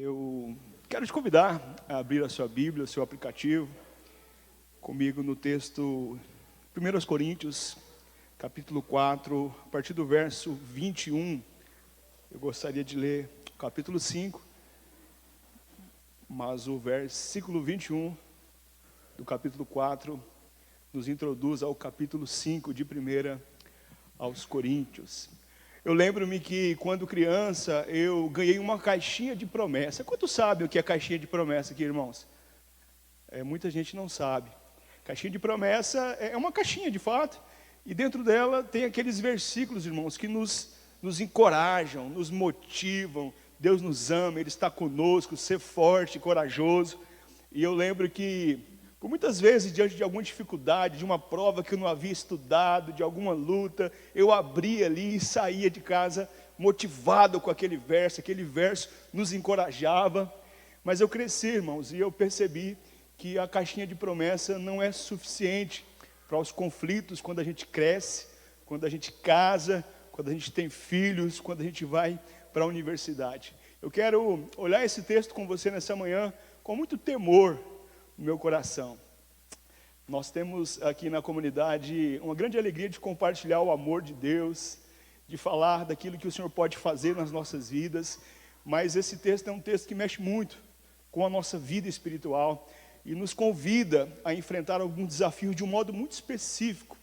Eu quero te convidar a abrir a sua Bíblia, o seu aplicativo, comigo no texto 1 Coríntios, capítulo 4, a partir do verso 21. Eu gostaria de ler o capítulo 5, mas o versículo 21 do capítulo 4 nos introduz ao capítulo 5 de 1 aos Coríntios. Eu lembro-me que quando criança eu ganhei uma caixinha de promessa. Quantos sabem o que é caixinha de promessa aqui, irmãos? Muita gente não sabe. Caixinha de promessa é uma caixinha de fato, e dentro dela tem aqueles versículos, irmãos, que nos encorajam, nos motivam. Deus nos ama, Ele está conosco, ser forte, corajoso. E eu lembro que por muitas vezes, diante de alguma dificuldade, de uma prova que eu não havia estudado, de alguma luta, eu abria ali e saía de casa motivado com aquele verso nos encorajava. Mas eu cresci, irmãos, e eu percebi que a caixinha de promessa não é suficiente para os conflitos quando a gente cresce, quando a gente casa, quando a gente tem filhos, quando a gente vai para a universidade. Eu quero olhar esse texto com você nessa manhã com muito temor no meu coração. Nós temos aqui na comunidade uma grande alegria de compartilhar o amor de Deus, de falar daquilo que o Senhor pode fazer nas nossas vidas, mas esse texto é um texto que mexe muito com a nossa vida espiritual e nos convida a enfrentar alguns desafios de um modo muito específico.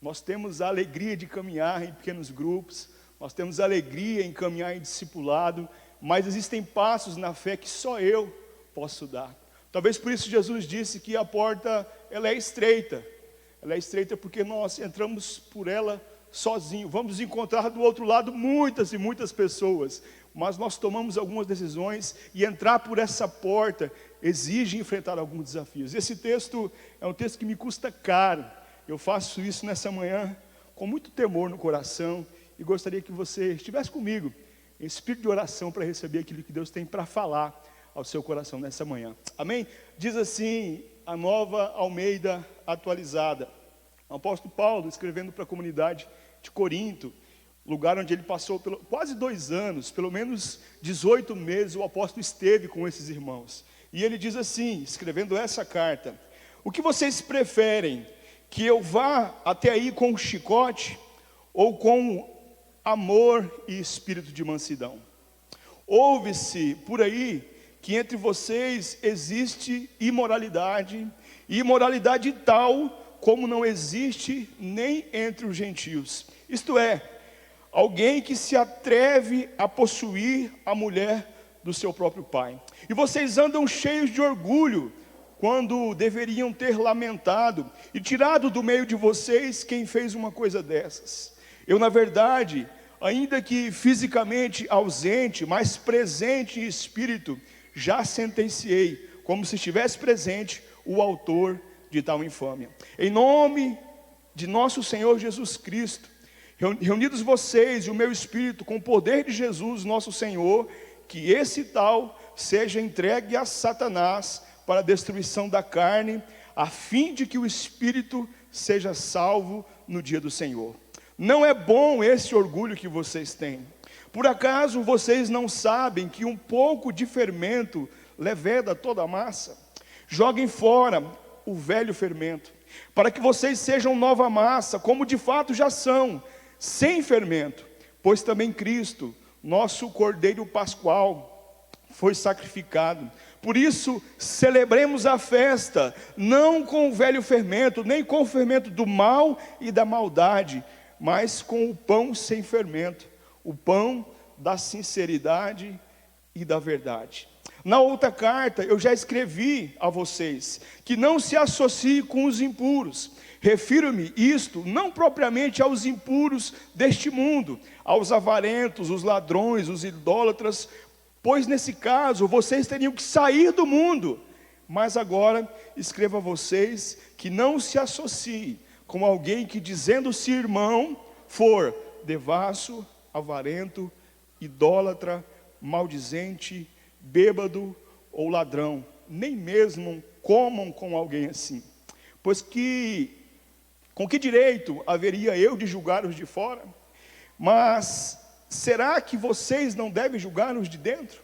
Nós temos a alegria de caminhar em pequenos grupos, nós temos a alegria em caminhar em discipulado, mas existem passos na fé que só eu posso dar. Talvez por isso Jesus disse que a porta ela é estreita. Ela é estreita porque nós entramos por ela sozinhos. Vamos encontrar do outro lado muitas e muitas pessoas. Mas nós tomamos algumas decisões e entrar por essa porta exige enfrentar alguns desafios. Esse texto é um texto que me custa caro. Eu faço isso nessa manhã com muito temor no coração e gostaria que você estivesse comigo em espírito de oração para receber aquilo que Deus tem para falar ao seu coração nessa manhã. Amém? Diz assim a Nova Almeida atualizada. O apóstolo Paulo, escrevendo para a comunidade de Corinto, lugar onde ele passou quase 2 anos, pelo menos 18 meses, o apóstolo esteve com esses irmãos. E ele diz assim, escrevendo essa carta: o que vocês preferem? Que eu vá até aí com um chicote ou com amor e espírito de mansidão? Ouve-se por aí que entre vocês existe imoralidade, e imoralidade tal como não existe nem entre os gentios. Isto é, alguém que se atreve a possuir a mulher do seu próprio pai. E vocês andam cheios de orgulho, quando deveriam ter lamentado e tirado do meio de vocês quem fez uma coisa dessas. Eu, na verdade, ainda que fisicamente ausente, mas presente em espírito, já sentenciei, como se estivesse presente, o autor de tal infâmia. Em nome de nosso Senhor Jesus Cristo, reunidos vocês e o meu espírito com o poder de Jesus nosso Senhor, que esse tal seja entregue a Satanás para a destruição da carne, a fim de que o espírito seja salvo no dia do Senhor. Não é bom esse orgulho que vocês têm. Por acaso vocês não sabem que um pouco de fermento leveda toda a massa? Joguem fora o velho fermento, para que vocês sejam nova massa, como de fato já são, sem fermento. Pois também Cristo, nosso Cordeiro Pascual, foi sacrificado. Por isso, celebremos a festa, não com o velho fermento, nem com o fermento do mal e da maldade, mas com o pão sem fermento, o pão da sinceridade e da verdade. Na outra carta eu já escrevi a vocês que não se associe com os impuros. Refiro-me isto não propriamente aos impuros deste mundo, aos avarentos, os ladrões, os idólatras, pois nesse caso vocês teriam que sair do mundo. Mas agora escrevo a vocês que não se associe com alguém que, dizendo-se irmão, for devasso, avarento, idólatra, maldizente, bêbado ou ladrão. Nem mesmo comam com alguém assim. Pois com que direito haveria eu de julgar os de fora? Mas será que vocês não devem julgar os de dentro?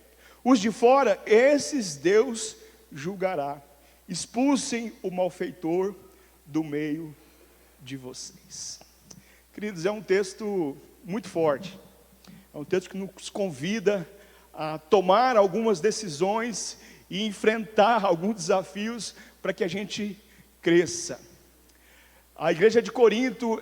Os de fora, esses Deus julgará. Expulsem o malfeitor do meio de vocês. Queridos, é um texto muito forte. É um texto que nos convida a tomar algumas decisões e enfrentar alguns desafios para que a gente cresça. A igreja de Corinto,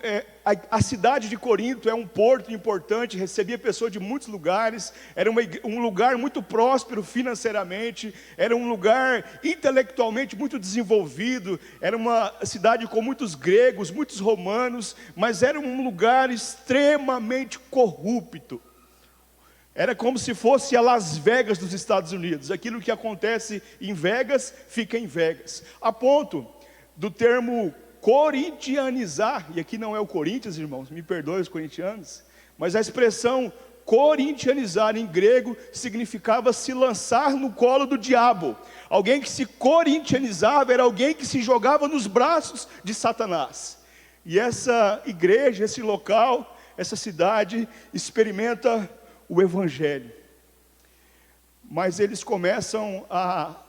a cidade de Corinto é um porto importante, recebia pessoas de muitos lugares, era um lugar muito próspero financeiramente, era um lugar intelectualmente muito desenvolvido, era uma cidade com muitos gregos, muitos romanos, mas era um lugar extremamente corrupto. Era como se fosse a Las Vegas dos Estados Unidos. Aquilo que acontece em Vegas, fica em Vegas. A ponto do termo corintianizar, e aqui não é o Corinthians, irmãos, me perdoem os corintianos, mas a expressão corintianizar em grego significava se lançar no colo do diabo. Alguém que se corintianizava era alguém que se jogava nos braços de Satanás. E essa igreja, esse local, essa cidade experimenta o evangelho, mas eles começam a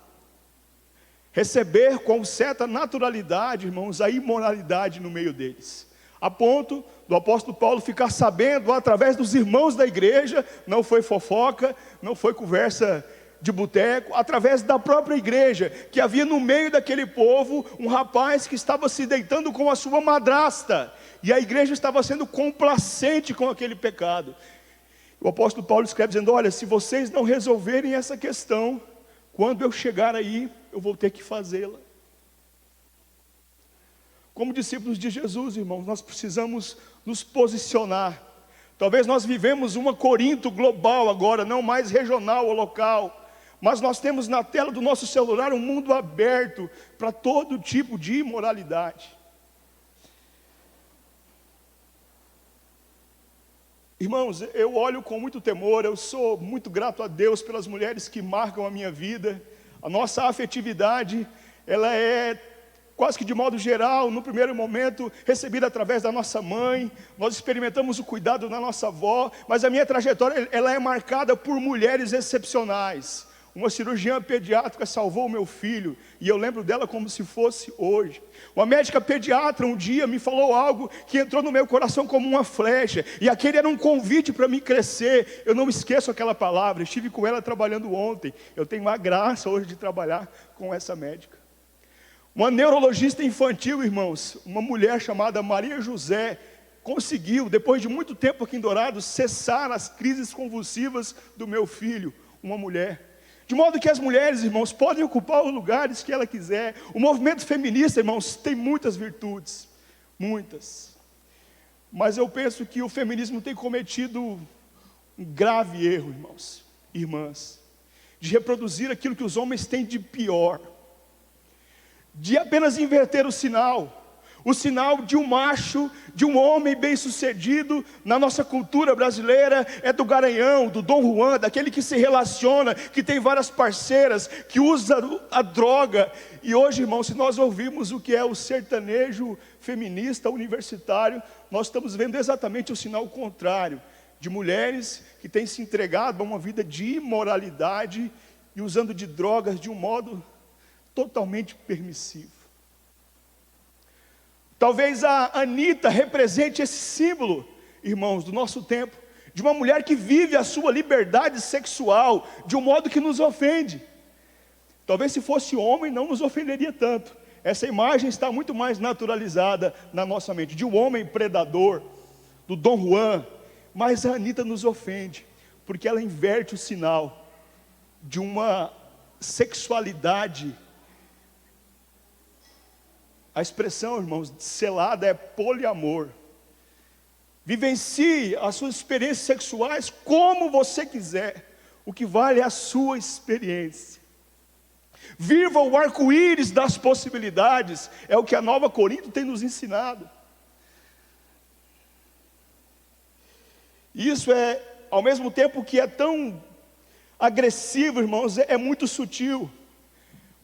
receber com certa naturalidade, irmãos, a imoralidade no meio deles, a ponto do apóstolo Paulo ficar sabendo através dos irmãos da igreja, não foi fofoca, não foi conversa de boteco, através da própria igreja, que havia no meio daquele povo um rapaz que estava se deitando com a sua madrasta, e a igreja estava sendo complacente com aquele pecado. O apóstolo Paulo escreve dizendo: olha, se vocês não resolverem essa questão, quando eu chegar aí, eu vou ter que fazê-la. Como discípulos de Jesus, irmãos, nós precisamos nos posicionar. Talvez nós vivemos uma Corinto global agora, não mais regional ou local, mas nós temos na tela do nosso celular um mundo aberto para todo tipo de imoralidade. Irmãos, eu olho com muito temor, eu sou muito grato a Deus pelas mulheres que marcam a minha vida. A nossa afetividade, ela é quase que de modo geral, no primeiro momento, recebida através da nossa mãe. Nós experimentamos o cuidado da nossa avó, mas a minha trajetória, ela é marcada por mulheres excepcionais. Uma cirurgiã pediátrica salvou o meu filho, e eu lembro dela como se fosse hoje. Uma médica pediatra um dia me falou algo que entrou no meu coração como uma flecha, e aquele era um convite para mim crescer. Eu não esqueço aquela palavra, estive com ela trabalhando ontem. Eu tenho a graça hoje de trabalhar com essa médica. Uma neurologista infantil, irmãos, uma mulher chamada Maria José, conseguiu, depois de muito tempo aqui em Dourados, cessar as crises convulsivas do meu filho. Uma mulher. De modo que as mulheres, irmãos, podem ocupar os lugares que ela quiser. O movimento feminista, irmãos, tem muitas virtudes, muitas. Mas eu penso que o feminismo tem cometido um grave erro, irmãos, irmãs, de reproduzir aquilo que os homens têm de pior, de apenas inverter o sinal de um macho, de um homem bem-sucedido. Na nossa cultura brasileira é do garanhão, do Dom Juan, daquele que se relaciona, que tem várias parceiras, que usa a droga. E hoje, irmãos, se nós ouvirmos o que é o sertanejo feminista universitário, nós estamos vendo exatamente o sinal contrário, de mulheres que têm se entregado a uma vida de imoralidade e usando de drogas de um modo totalmente permissivo. Talvez a Anitta represente esse símbolo, irmãos, do nosso tempo, de uma mulher que vive a sua liberdade sexual de um modo que nos ofende. Talvez se fosse homem não nos ofenderia tanto. Essa imagem está muito mais naturalizada na nossa mente, de um homem predador, do Dom Juan. Mas a Anitta nos ofende, porque ela inverte o sinal de uma sexualidade. A expressão, irmãos, selada é poliamor. Vivencie as suas experiências sexuais como você quiser. O que vale é a sua experiência. Viva o arco-íris das possibilidades. É o que a Nova Corinto tem nos ensinado. Isso é, ao mesmo tempo que é tão agressivo, irmãos, é muito sutil.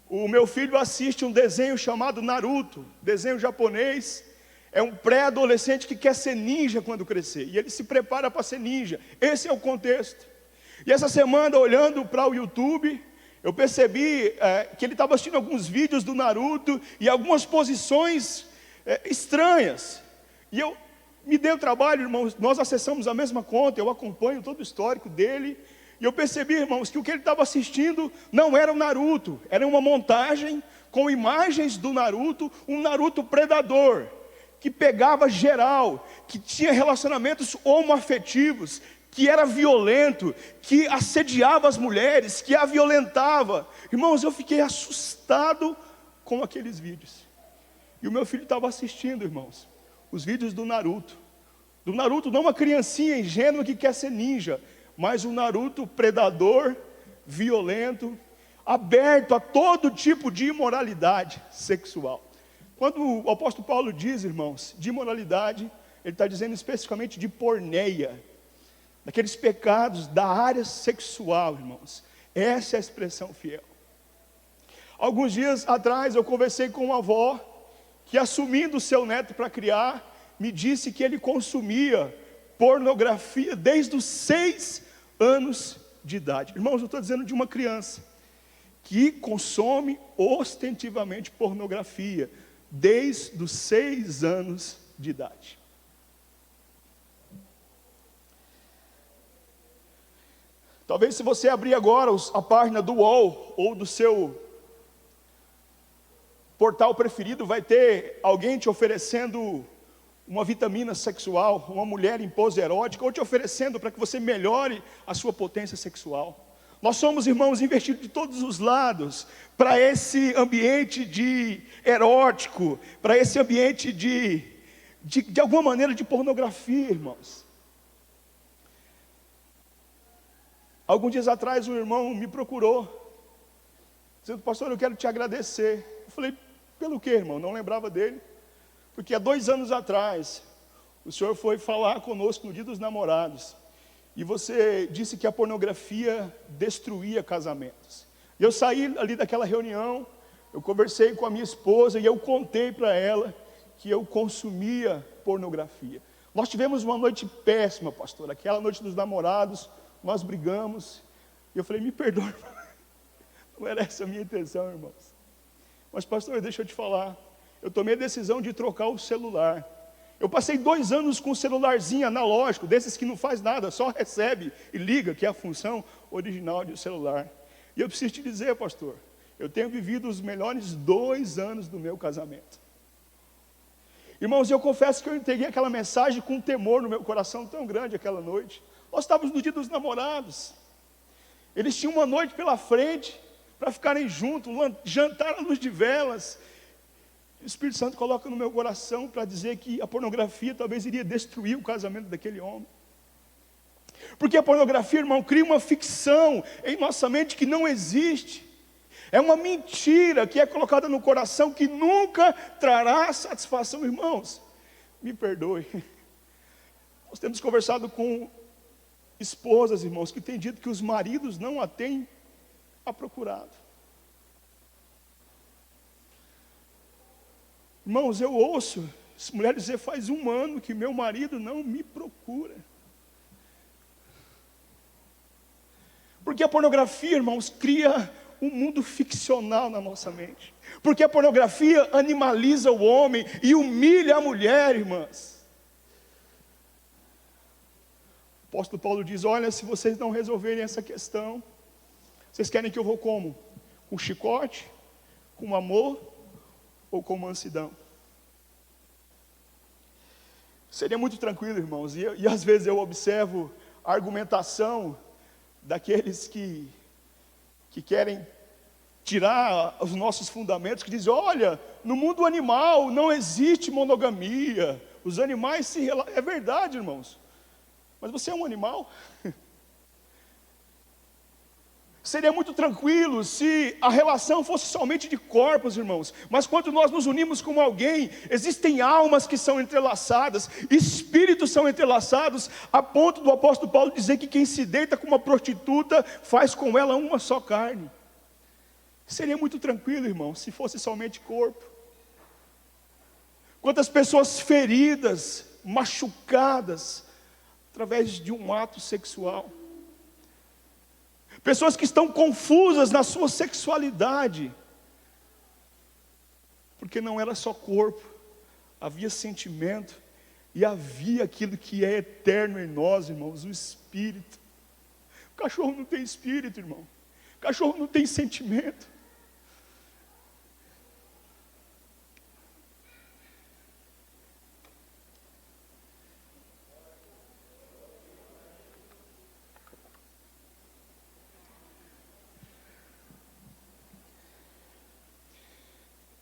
O meu filho assiste um desenho chamado Naruto, desenho japonês. É um pré-adolescente que quer ser ninja quando crescer, e ele se prepara para ser ninja. Esse é o contexto. E essa semana, olhando para o YouTube, eu percebi que ele estava assistindo alguns vídeos do Naruto e algumas posições estranhas. E me deu trabalho, irmãos, nós acessamos a mesma conta, eu acompanho todo o histórico dele. E eu percebi, irmãos, que o que ele estava assistindo não era o Naruto, era uma montagem com imagens do Naruto, um Naruto predador, que pegava geral, que tinha relacionamentos homoafetivos, que era violento, que assediava as mulheres, que a violentava. Irmãos, eu fiquei assustado com aqueles vídeos. E o meu filho estava assistindo, irmãos, os vídeos do Naruto. Do Naruto, não uma criancinha ingênua que quer ser ninja, mas um Naruto predador, violento, aberto a todo tipo de imoralidade sexual. Quando o apóstolo Paulo diz, irmãos, de imoralidade, ele está dizendo especificamente de porneia, daqueles pecados da área sexual, irmãos. Essa é a expressão fiel. Alguns dias atrás eu conversei com uma avó que, assumindo o seu neto para criar, me disse que ele consumia pornografia desde os 6 anos de idade. Irmãos, eu estou dizendo de uma criança que consome ostentivamente pornografia desde os 6 anos de idade. Talvez, se você abrir agora a página do UOL ou do seu portal preferido, vai ter alguém te oferecendo uma vitamina sexual, uma mulher em pose erótica, ou te oferecendo para que você melhore a sua potência sexual. Nós somos, irmãos, investidos de todos os lados para esse ambiente de erótico, para esse ambiente de alguma maneira de pornografia, irmãos. Alguns dias atrás um irmão me procurou, dizendo: pastor, eu quero te agradecer. Eu falei: pelo quê, irmão? Não lembrava dele. Porque há 2 anos atrás, o senhor foi falar conosco no Dia dos Namorados, e você disse que a pornografia destruía casamentos. E eu saí ali daquela reunião, eu conversei com a minha esposa, e eu contei para ela que eu consumia pornografia. Nós tivemos uma noite péssima, pastor. Aquela noite dos namorados, nós brigamos, e eu falei: me perdoe, não era essa a minha intenção, irmãos. Mas, pastor, deixa eu te falar, eu tomei a decisão de trocar o celular. Eu passei 2 anos com um celularzinho analógico, desses que não faz nada, só recebe e liga, que é a função original de celular. E eu preciso te dizer, pastor, eu tenho vivido os melhores 2 anos do meu casamento. Irmãos, eu confesso que eu entreguei aquela mensagem com um temor no meu coração tão grande aquela noite. Nós estávamos no Dia dos Namorados. Eles tinham uma noite pela frente para ficarem juntos, jantar à luz de velas. O Espírito Santo coloca no meu coração para dizer que a pornografia talvez iria destruir o casamento daquele homem. Porque a pornografia, irmão, cria uma ficção em nossa mente que não existe. É uma mentira que é colocada no coração que nunca trará satisfação. Irmãos, me perdoe. Nós temos conversado com esposas, irmãos, que têm dito que os maridos não a têm procurado. Irmãos, eu ouço as mulheres dizer: faz 1 ano que meu marido não me procura. Porque a pornografia, irmãos, cria um mundo ficcional na nossa mente. Porque a pornografia animaliza o homem e humilha a mulher, irmãs. O apóstolo Paulo diz: olha, se vocês não resolverem essa questão, vocês querem que eu vou como? Com chicote? Com amor? Ou com mansidão? Seria muito tranquilo, irmãos, e às vezes eu observo a argumentação daqueles que querem tirar os nossos fundamentos, que dizem: olha, no mundo animal não existe monogamia, os animais se relacionam. É verdade, irmãos, mas você é um animal? Seria muito tranquilo se a relação fosse somente de corpos, irmãos. Mas quando nós nos unimos com alguém, existem almas que são entrelaçadas, espíritos são entrelaçados, a ponto do apóstolo Paulo dizer que quem se deita com uma prostituta faz com ela uma só carne. Seria muito tranquilo, irmão, se fosse somente corpo. Quantas pessoas feridas, machucadas, através de um ato sexual. Pessoas que estão confusas na sua sexualidade, porque não era só corpo, havia sentimento, e havia aquilo que é eterno em nós, irmãos, o Espírito. O cachorro não tem espírito, irmão. O cachorro não tem sentimento.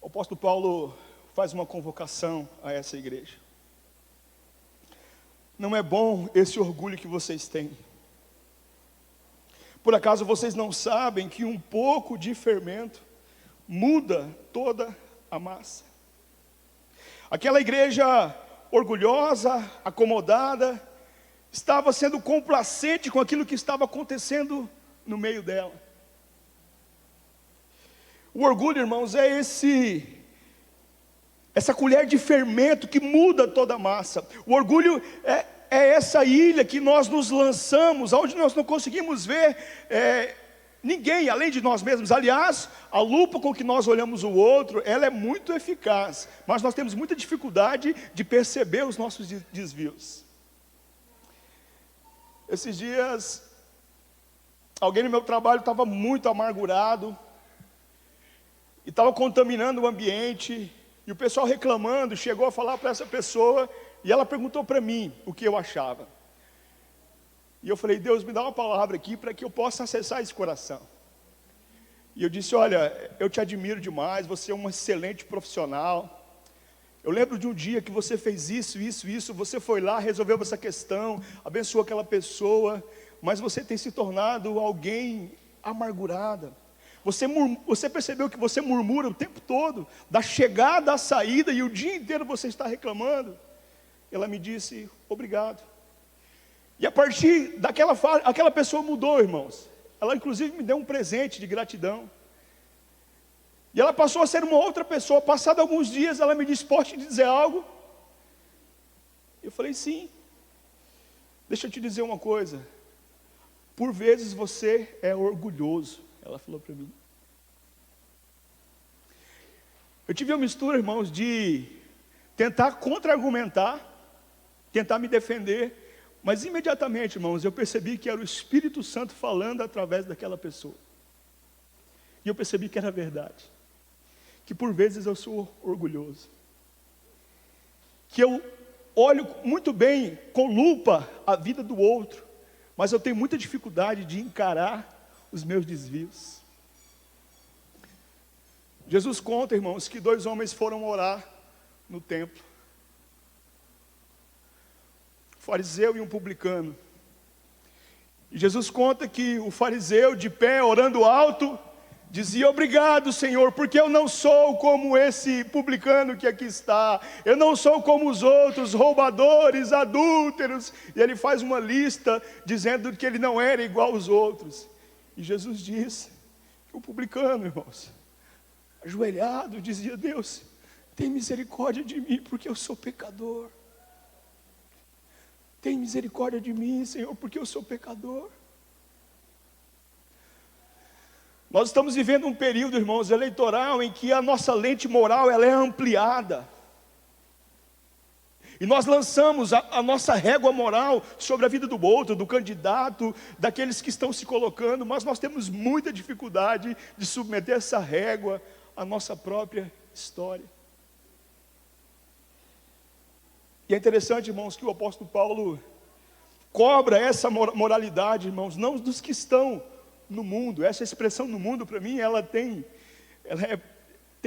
O apóstolo Paulo faz uma convocação a essa igreja. Não é bom esse orgulho que vocês têm. Por acaso vocês não sabem que um pouco de fermento muda toda a massa? Aquela igreja orgulhosa, acomodada, estava sendo complacente com aquilo que estava acontecendo no meio dela. O orgulho, irmãos, é essa colher de fermento que muda toda a massa. O orgulho é essa ilha que nós nos lançamos, onde nós não conseguimos ver ninguém além de nós mesmos. Aliás, a lupa com que nós olhamos o outro, ela é muito eficaz, mas nós temos muita dificuldade de perceber os nossos desvios. Esses dias, alguém no meu trabalho estava muito amargurado, e estava contaminando o ambiente, e o pessoal reclamando, chegou a falar para essa pessoa, e ela perguntou para mim o que eu achava. E eu falei: Deus, me dá uma palavra aqui para que eu possa acessar esse coração. E eu disse: olha, eu te admiro demais, você é um excelente profissional. Eu lembro de um dia que você fez isso, você foi lá, resolveu essa questão, abençoou aquela pessoa, mas você tem se tornado alguém amargurada. Você percebeu que você murmura o tempo todo, da chegada à saída, e o dia inteiro você está reclamando. Ela me disse: obrigado. E a partir daquela fala, aquela pessoa mudou, irmãos. Ela inclusive me deu um presente de gratidão. E ela passou a ser uma outra pessoa. Passado alguns dias, ela me disse: posso te dizer algo? Eu falei: sim. Deixa eu te dizer uma coisa. Por vezes você é orgulhoso. Ela falou para mim. Eu tive uma mistura, irmãos, de tentar contra-argumentar, tentar me defender, mas imediatamente, irmãos, eu percebi que era o Espírito Santo falando através daquela pessoa. E eu percebi que era verdade. Que por vezes eu sou orgulhoso. Que eu olho muito bem, com lupa, a vida do outro, mas eu tenho muita dificuldade de encarar os meus desvios. Jesus conta, irmãos, que 2 homens foram orar no templo. Um fariseu e um publicano. E Jesus conta que o fariseu, de pé, orando alto, dizia: obrigado, Senhor, porque eu não sou como esse publicano que aqui está. Eu não sou como os outros, roubadores, adúlteros. E ele faz uma lista dizendo que ele não era igual aos outros. E Jesus diz que o publicano, irmãos, ajoelhado, dizia: Deus, tem misericórdia de mim, porque eu sou pecador. Tem misericórdia de mim, Senhor, porque eu sou pecador. Nós estamos vivendo um período, irmãos, eleitoral, em que a nossa lente moral ela é ampliada. E nós lançamos a nossa régua moral sobre a vida do outro, do candidato, daqueles que estão se colocando, mas nós temos muita dificuldade de submeter essa régua à nossa própria história. E é interessante, irmãos, que o apóstolo Paulo cobra essa moralidade, irmãos, não dos que estão no mundo. Essa expressão no mundo, para mim, ela tem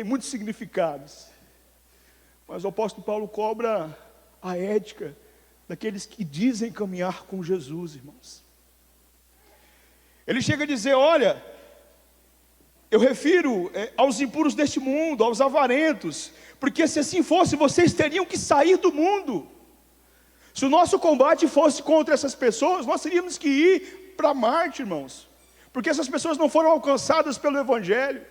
muitos significados. Mas o apóstolo Paulo cobra a ética daqueles que dizem caminhar com Jesus, irmãos. Ele chega a dizer: olha, eu refiro aos impuros deste mundo, aos avarentos, porque se assim fosse, vocês teriam que sair do mundo. Se o nosso combate fosse contra essas pessoas, nós teríamos que ir para Marte, irmãos, porque essas pessoas não foram alcançadas pelo Evangelho,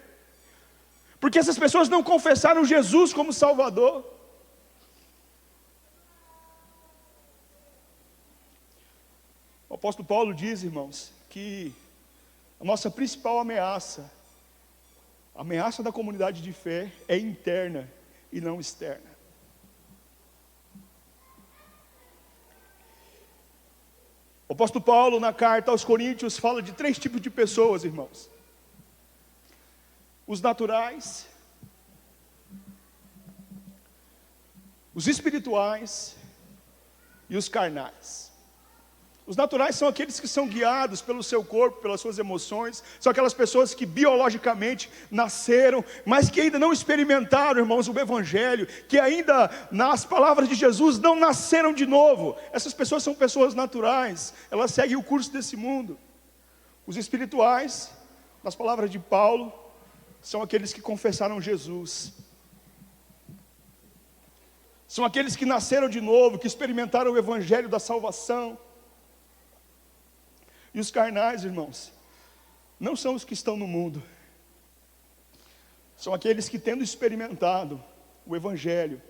porque essas pessoas não confessaram Jesus como Salvador. O apóstolo Paulo diz, irmãos, que A nossa principal ameaça, a ameaça da comunidade de fé é interna e não externa. O apóstolo Paulo, na carta aos Coríntios, fala de 3 tipos de pessoas, irmãos: os naturais, os espirituais e os carnais. Os naturais são aqueles que são guiados pelo seu corpo, pelas suas emoções. São aquelas pessoas que biologicamente nasceram, mas que ainda não experimentaram, irmãos, o Evangelho, que ainda, nas palavras de Jesus, não nasceram de novo. Essas pessoas são pessoas naturais, elas seguem o curso desse mundo. Os espirituais, nas palavras de Paulo, são aqueles que confessaram Jesus. São aqueles que nasceram de novo, que experimentaram o Evangelho da salvação. E os carnais, irmãos, não são os que estão no mundo. São aqueles que, tendo experimentado o Evangelho,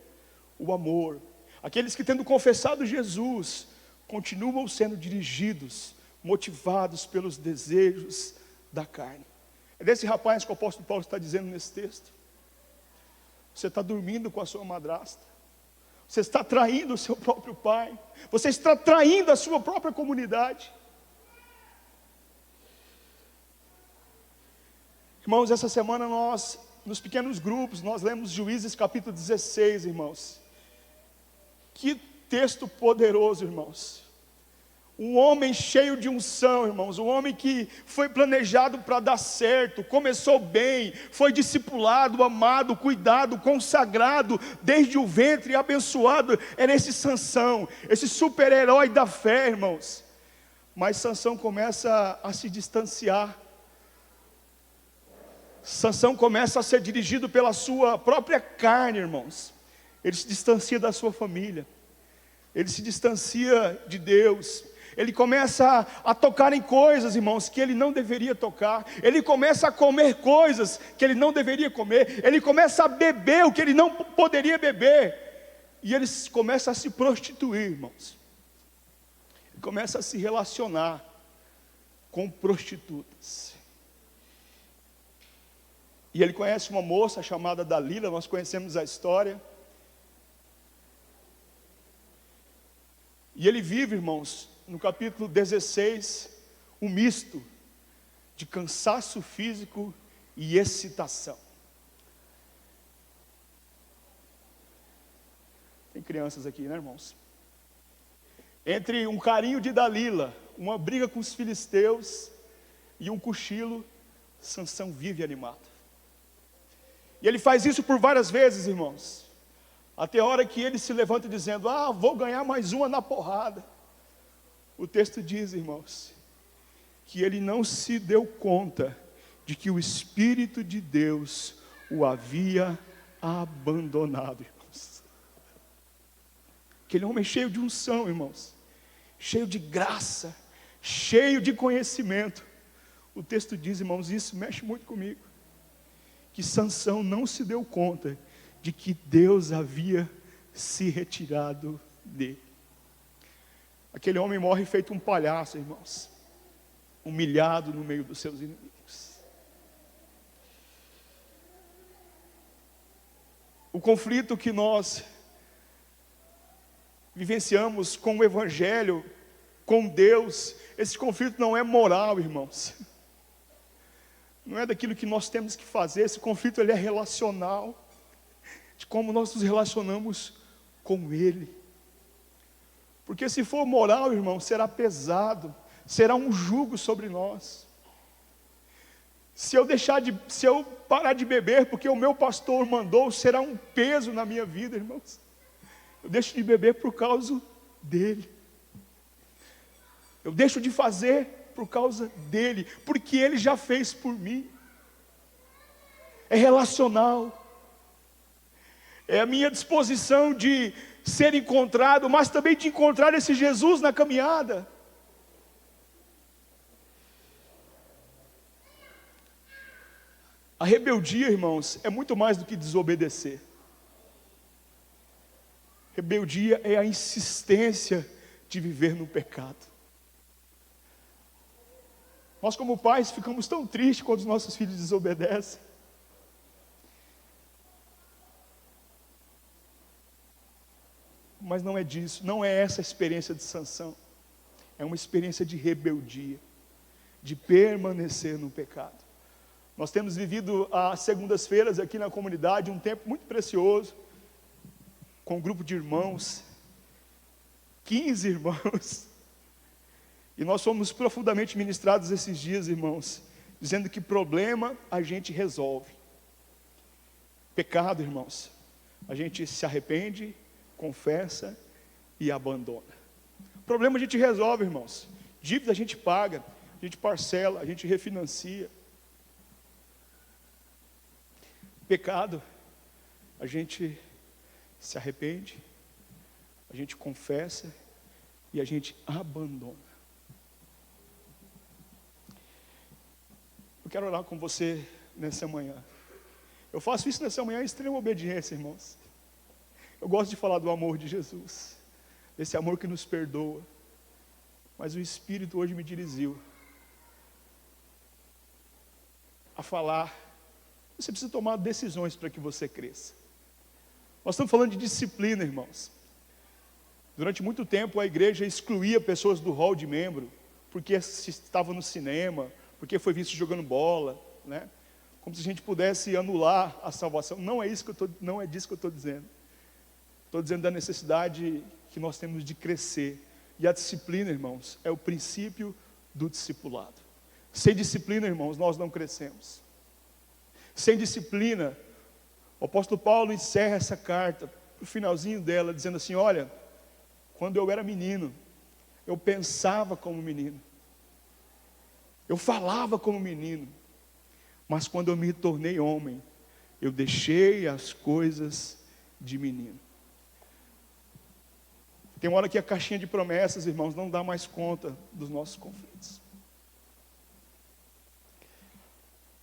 o amor, aqueles que, tendo confessado Jesus, continuam sendo dirigidos, motivados pelos desejos da carne. É desse rapaz que o apóstolo Paulo está dizendo nesse texto. Você está dormindo com a sua madrasta. Você está traindo o seu próprio pai. Você está traindo a sua própria comunidade. Irmãos, essa semana nós, nos pequenos grupos, nós lemos Juízes capítulo 16, irmãos. Que texto poderoso, irmãos. Um homem cheio de unção, irmãos. Um homem que foi planejado para dar certo, começou bem, foi discipulado, amado, cuidado, consagrado, desde o ventre, abençoado. Era esse Sansão, esse super-herói da fé, irmãos. Mas Sansão começa a se distanciar. Sansão começa a ser dirigido pela sua própria carne, irmãos. Ele se distancia da sua família. Ele se distancia de Deus. Ele começa a tocar em coisas, irmãos, que ele não deveria tocar. Ele começa a comer coisas que ele não deveria comer. Ele começa a beber o que ele não poderia beber. E ele começa a se prostituir, irmãos. Ele começa a se relacionar com prostitutas. E ele conhece uma moça chamada Dalila, nós conhecemos a história. E ele vive, irmãos, no capítulo 16, um misto de cansaço físico e excitação. Tem crianças aqui, né, irmãos? Entre um carinho de Dalila, uma briga com os filisteus e um cochilo, Sansão vive animado. E ele faz isso por várias vezes, irmãos. Até a hora que ele se levanta dizendo: vou ganhar mais uma na porrada. O texto diz, irmãos, que ele não se deu conta de que o Espírito de Deus o havia abandonado, irmãos. Aquele homem cheio de unção, irmãos, cheio de graça, cheio de conhecimento. O texto diz, irmãos, isso mexe muito comigo, que Sansão não se deu conta de que Deus havia se retirado dele. Aquele homem morre feito um palhaço, irmãos, humilhado no meio dos seus inimigos. O conflito que nós vivenciamos com o Evangelho, com Deus, esse conflito não é moral, irmãos. Não é daquilo que nós temos que fazer. Esse conflito ele é relacional, de como nós nos relacionamos com Ele. Porque se for moral, irmão, será pesado, será um jugo sobre nós. Se eu parar de beber porque o meu pastor mandou, será um peso na minha vida, irmãos. Eu deixo de beber por causa dele. Eu deixo de fazer por causa dele, porque ele já fez por mim. É relacional. É a minha disposição de ser encontrado, mas também de encontrar esse Jesus na caminhada. A rebeldia, irmãos, é muito mais do que desobedecer. Rebeldia é a insistência de viver no pecado. Nós, como pais, ficamos tão tristes quando os nossos filhos desobedecem. Mas não é disso, não é essa a experiência de Sansão. É uma experiência de rebeldia, de permanecer no pecado. Nós temos vivido as segundas-feiras aqui na comunidade, um tempo muito precioso, com um grupo de irmãos, 15 irmãos, e nós fomos profundamente ministrados esses dias, irmãos, dizendo que problema a gente resolve. Pecado, irmãos, a gente se arrepende, confessa e abandona. Problema a gente resolve, irmãos. Dívida a gente paga, a gente parcela, a gente refinancia. Pecado, a gente se arrepende, a gente confessa e a gente abandona. Eu quero orar com você nessa manhã. Eu faço isso nessa manhã em extrema obediência, irmãos. Eu gosto de falar do amor de Jesus, desse amor que nos perdoa. Mas o Espírito hoje me dirigiu a falar. Você precisa tomar decisões para que você cresça. Nós estamos falando de disciplina, irmãos. Durante muito tempo a igreja excluía pessoas do hall de membro, porque estava no cinema, porque foi visto jogando bola, né? Como se a gente pudesse anular a salvação. Não é disso que eu estou dizendo. Estou dizendo da necessidade que nós temos de crescer. E a disciplina, irmãos, é o princípio do discipulado. Sem disciplina, irmãos, nós não crescemos. Sem disciplina, o apóstolo Paulo encerra essa carta, no finalzinho dela, dizendo assim: olha, quando eu era menino, eu pensava como menino, eu falava como menino, mas quando eu me tornei homem, eu deixei as coisas de menino. Tem uma hora que a caixinha de promessas, irmãos, não dá mais conta dos nossos conflitos.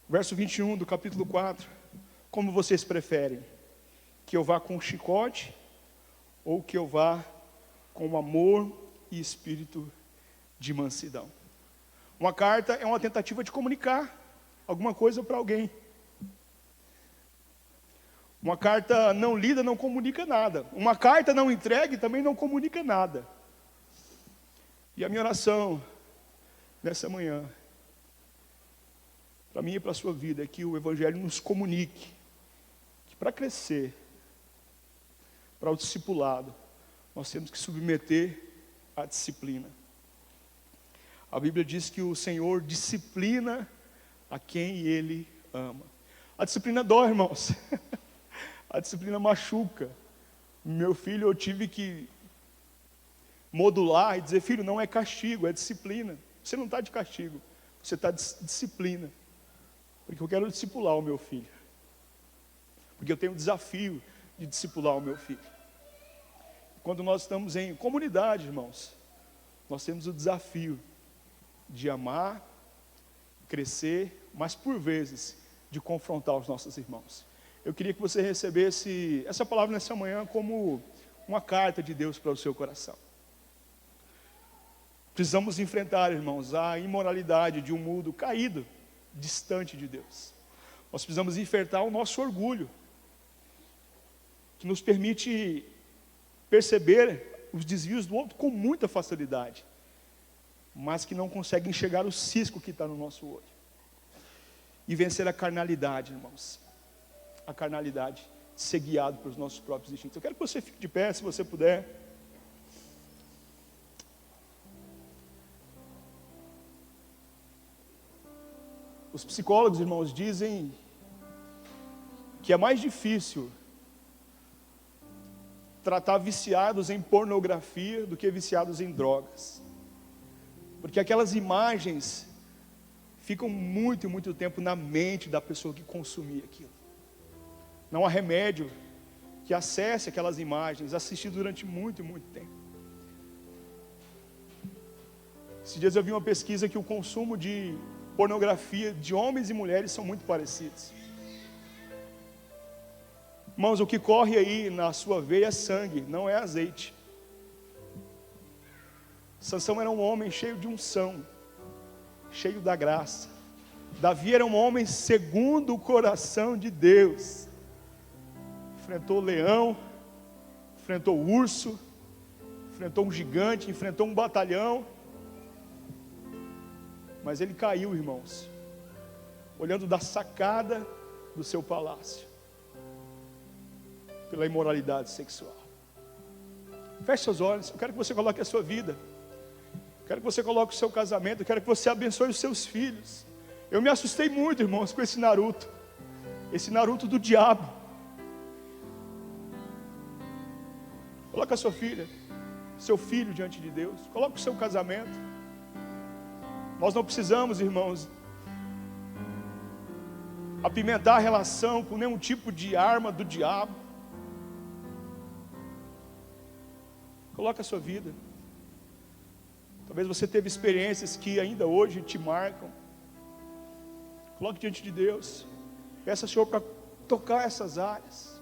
Verso 21 do capítulo 4. Como vocês preferem? Que eu vá com chicote ou que eu vá com amor e espírito de mansidão? Uma carta é uma tentativa de comunicar alguma coisa para alguém. Uma carta não lida não comunica nada. Uma carta não entregue também não comunica nada. E a minha oração nessa manhã, para mim e para a sua vida, é que o Evangelho nos comunique que para crescer, para o discipulado, nós temos que submeter à disciplina. A Bíblia diz que o Senhor disciplina a quem Ele ama. A disciplina dói, irmãos. A disciplina machuca. Meu filho, eu tive que modular e dizer: filho, não é castigo, é disciplina. Você não está de castigo, você está de disciplina. Porque eu quero discipular o meu filho. Porque eu tenho o desafio de discipular o meu filho. Quando nós estamos em comunidade, irmãos, nós temos o desafio de amar, crescer, mas por vezes de confrontar os nossos irmãos. Eu queria que você recebesse essa palavra nessa manhã como uma carta de Deus para o seu coração. Precisamos enfrentar, irmãos, a imoralidade de um mundo caído, distante de Deus. Nós precisamos enfrentar o nosso orgulho, que nos permite perceber os desvios do outro com muita facilidade, mas que não consegue enxergar o cisco que está no nosso olho. E vencer a carnalidade, irmãos. A carnalidade, de ser guiado pelos nossos próprios instintos. Eu quero que você fique de pé, se você puder. Os psicólogos, irmãos, dizem que é mais difícil tratar viciados em pornografia do que viciados em drogas. Porque aquelas imagens ficam muito tempo na mente da pessoa que consumia aquilo. Não há remédio que acesse aquelas imagens, assistir durante muito tempo. Esses dias eu vi uma pesquisa que o consumo de pornografia de homens e mulheres são muito parecidos. Irmãos, o que corre aí na sua veia é sangue, não é azeite. Sansão era um homem cheio de unção. cheio da graça. Davi era um homem segundo o coração de Deus. Enfrentou o leão, enfrentou o urso, enfrentou um gigante, enfrentou um batalhão. Mas ele caiu, irmãos, olhando da sacada do seu palácio, pela imoralidade sexual. Feche seus olhos, eu quero que você coloque a sua vida, eu quero que você coloque o seu casamento, eu quero que você abençoe os seus filhos. Eu me assustei muito, irmãos, com esse Naruto do diabo. Coloque a sua filha, seu filho diante de Deus, coloque o seu casamento. Nós não precisamos, irmãos, apimentar a relação com nenhum tipo de arma do diabo. Coloque a sua vida. Talvez você teve experiências que ainda hoje te marcam. Coloque diante de Deus. Peça ao Senhor para tocar essas áreas.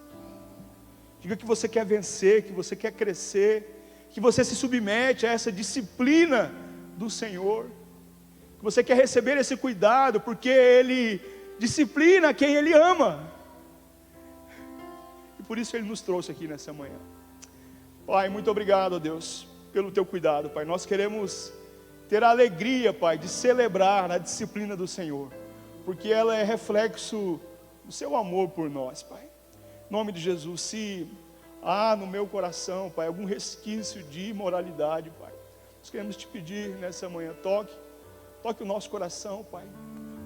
Diga que você quer vencer, que você quer crescer, que você se submete a essa disciplina do Senhor, que você quer receber esse cuidado, porque Ele disciplina quem Ele ama. E por isso Ele nos trouxe aqui nessa manhã. Pai, muito obrigado, ó Deus, pelo Teu cuidado, Pai. Nós queremos ter a alegria, Pai, de celebrar a disciplina do Senhor, porque ela é reflexo do Seu amor por nós, Pai. Em nome de Jesus, se há no meu coração, Pai, algum resquício de imoralidade, Pai, nós queremos Te pedir nessa manhã, toque o nosso coração, Pai.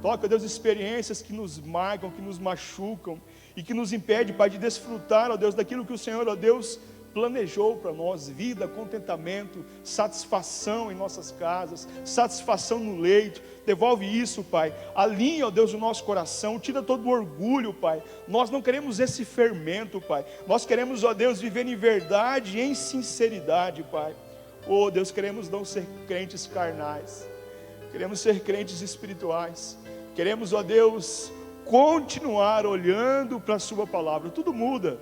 Toque, ó Deus, experiências que nos marcam, que nos machucam e que nos impedem, Pai, de desfrutar, ó Deus, daquilo que o Senhor, ó Deus, planejou para nós: vida, contentamento, satisfação em nossas casas, satisfação no leito. Devolve isso, Pai. Alinha, ó Deus, o nosso coração, tira todo o orgulho, Pai. Nós não queremos esse fermento, Pai. Nós queremos, ó Deus, viver em verdade e em sinceridade, Pai. Oh Deus, queremos não ser crentes carnais, queremos ser crentes espirituais. Queremos, ó Deus, continuar olhando para a Sua palavra. Tudo muda,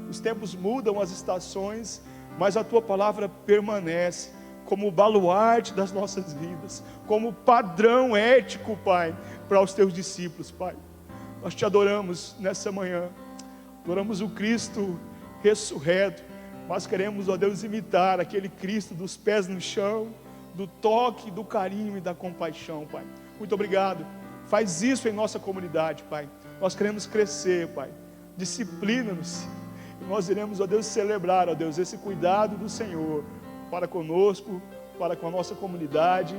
os tempos mudam, as estações, mas a Tua palavra permanece como o baluarte das nossas vidas, como padrão ético, Pai, para os Teus discípulos, Pai. Nós Te adoramos nessa manhã, adoramos o Cristo ressurreto, mas queremos, ó Deus, imitar aquele Cristo dos pés no chão, do toque, do carinho e da compaixão, Pai. Muito obrigado. Faz isso em nossa comunidade, Pai. Nós queremos crescer, Pai. Disciplina-nos. E nós iremos, ó Deus, celebrar, ó Deus, esse cuidado do Senhor para conosco, para com a nossa comunidade,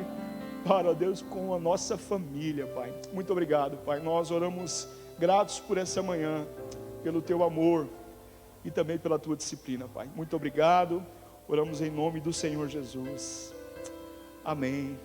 para, ó Deus, com a nossa família, Pai. Muito obrigado, Pai. Nós oramos gratos por essa manhã, pelo Teu amor e também pela Tua disciplina, Pai. Muito obrigado. Oramos em nome do Senhor Jesus. Amém.